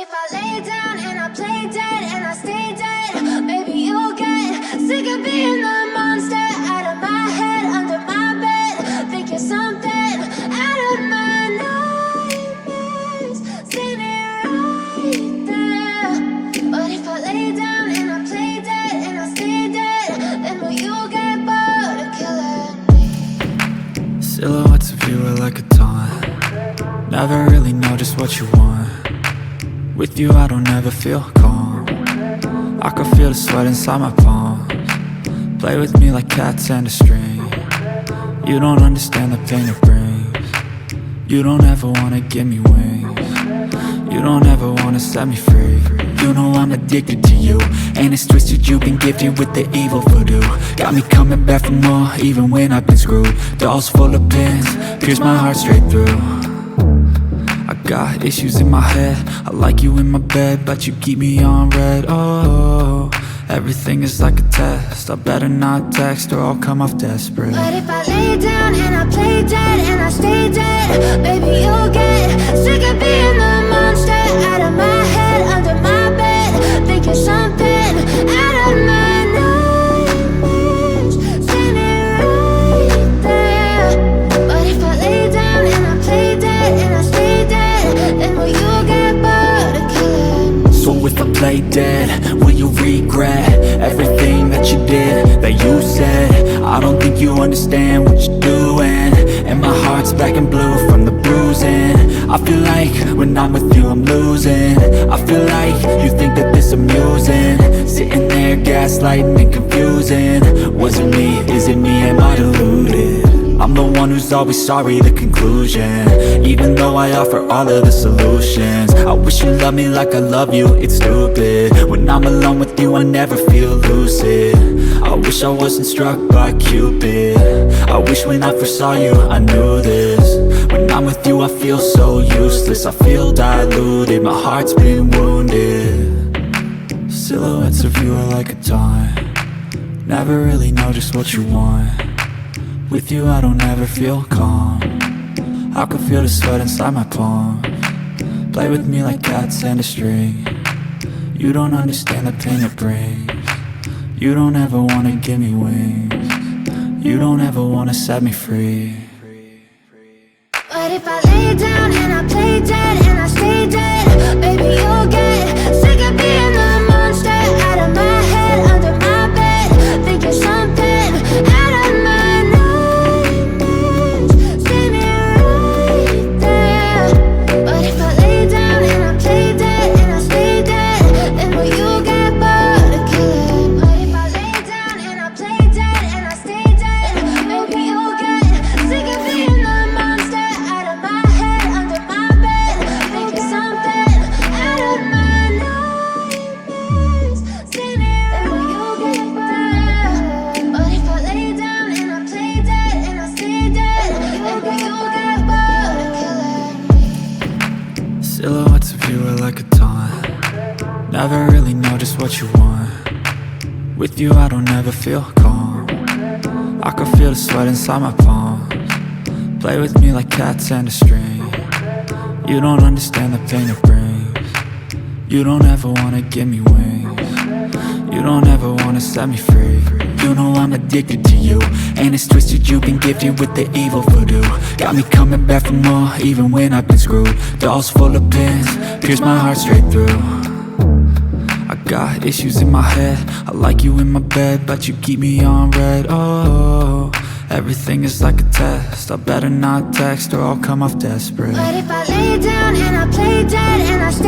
if I lay down and I play dead and I stay dead? Maybe you'll get sick of being the monster out of my head, under my bed. Think you're something out of my nightmares, standing right there. But if I lay down and I play dead and I stay dead, then will you get bored of killing me? Silhouettes of you are like a taunt. Never really know just what you want. With you I don't ever feel calm. I can feel the sweat inside my palms. Play with me like cats and a string. You don't understand the pain it brings. You don't ever wanna give me wings. You don't ever wanna set me free. You know I'm addicted to you, and it's twisted, you've been gifted with the evil voodoo. Got me coming back for more, even when I've been screwed. Dolls full of pins, pierce my heart straight through. I got issues in my head, I like you in my bed, but you keep me on red. Oh, everything is like a test, I better not text or I'll come off desperate. But if I lay down and I play dead and I stay dead, baby you'll get sick of being the monster out of my head, under my bed. Think you're something out of my nightmares, standing right there. But if I lay down and I play dead and I stay dead, then will you get bored of killing me? So if I play dead, will you regret everything that you did, that you said? I don't think you understand what you're doing, and my heart's black and blue from the bruising. I feel like when I'm with you I'm losing. I feel like you think that this amusing, sitting there gaslighting and confusing. Was it me? Is it me? Am I deluded? I'm the one who's always sorry, the conclusion, even though I offer all of the solutions. I wish you loved me like I love you, it's stupid. When I'm alone with you I never feel lucid. I wish I wasn't struck by Cupid. I wish when I first saw you I knew this. When I'm with you I feel so useless, I feel diluted, my heart's been wounded. Silhouettes of you are like a taunt. Never really know just what you want. With you I don't ever feel calm. I can feel the sweat inside my palms. Play with me like cats and a string. You don't understand the pain it brings. You don't ever wanna give me wings. You don't ever wanna set me free. But if I lay down and I play dead and I stay dead, baby you'll get sick of being the monster out of my head, under my bed. Think you're something out of my nightmares, standing right there. But if I lay down and I play dead and I stay dead, then will you get bored of killing me? But if I lay down and I play dead and I stay dead, maybe you'll get sick of being the monster out of my head, under my bed. Think you're something out of my nightmares, standing right there. Will you get there? But if I lay down and I play dead and I stay dead, maybe you'll get bored of killing me. Silhouettes of you are like a taunt. Never really know just what you want. With you I don't ever feel calm. I can feel the sweat inside my palms. Play with me like cats and a string. You don't understand the pain it brings. You don't ever wanna give me wings. You don't ever wanna set me free. You know I'm addicted to you, and it's twisted, you've been gifted with the evil voodoo. Got me coming back for more, even when I've been screwed. Dolls full of pins, pierce my heart straight through. I got issues in my head, I like you in my bed, but you keep me on red. Oh, everything is like a test, I better not text or I'll come off desperate. But if I lay down and I play dead and I stay